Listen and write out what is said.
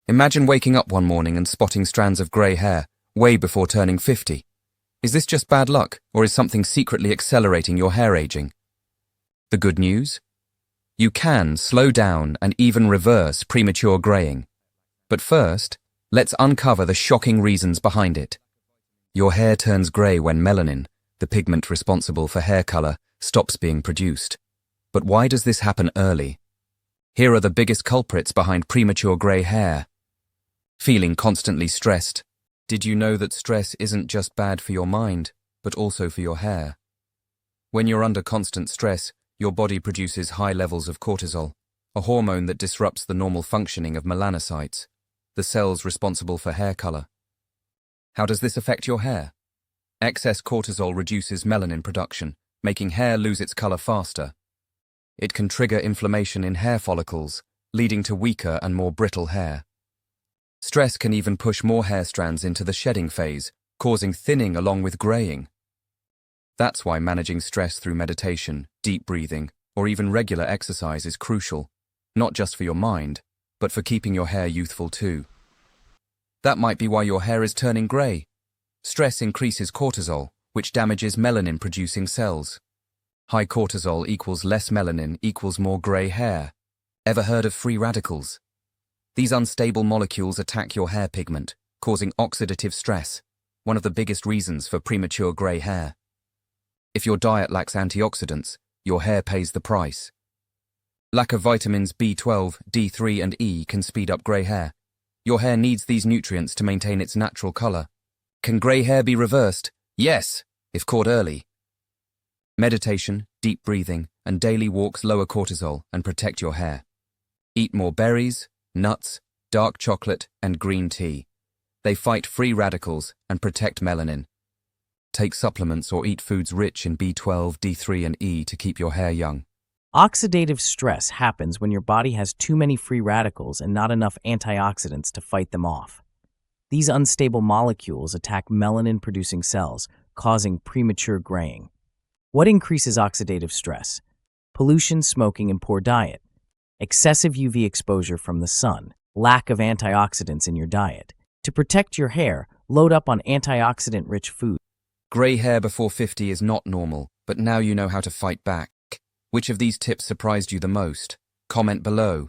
Imagine waking up one morning and spotting strands of grey hair, way before turning 50. Is this just bad luck, or is something secretly accelerating your hair aging? The good news? You can slow down and even reverse premature greying. But first, let's uncover the shocking reasons behind it. Your hair turns grey when melanin, the pigment responsible for hair color, stops being produced. But why does this happen early? Here are the biggest culprits behind premature grey hair. Feeling constantly stressed. Did you know that stress isn't just bad for your mind, but also for your hair? When you're under constant stress, your body produces high levels of cortisol, a hormone that disrupts the normal functioning of melanocytes, the cells responsible for hair color. How does this affect your hair? Excess cortisol reduces melanin production, making hair lose its color faster. It can trigger inflammation in hair follicles, leading to weaker and more brittle hair. Stress can even push more hair strands into the shedding phase, causing thinning along with graying. That's why managing stress through meditation, deep breathing, or even regular exercise is crucial, not just for your mind, but for keeping your hair youthful too. That might be why your hair is turning grey. Stress increases cortisol, which damages melanin-producing cells. High cortisol equals less melanin equals more grey hair. Ever heard of free radicals? These unstable molecules attack your hair pigment, causing oxidative stress, one of the biggest reasons for premature grey hair. If your diet lacks antioxidants, your hair pays the price. Lack of vitamins B12, D3 and E can speed up grey hair. Your hair needs these nutrients to maintain its natural color. Can grey hair be reversed? Yes, if caught early. Meditation, deep breathing, and daily walks lower cortisol and protect your hair. Eat more berries, nuts, dark chocolate, and green tea. They fight free radicals and protect melanin. Take supplements or eat foods rich in B12, D3, and E to keep your hair young. Oxidative stress happens when your body has too many free radicals and not enough antioxidants to fight them off. These unstable molecules attack melanin-producing cells, causing premature graying. What increases oxidative stress? Pollution, smoking, and poor diet. Excessive UV exposure from the sun. Lack of antioxidants in your diet. To protect your hair, load up on antioxidant-rich foods. Grey hair before 50 is not normal, but now you know how to fight back. Which of these tips surprised you the most? Comment below.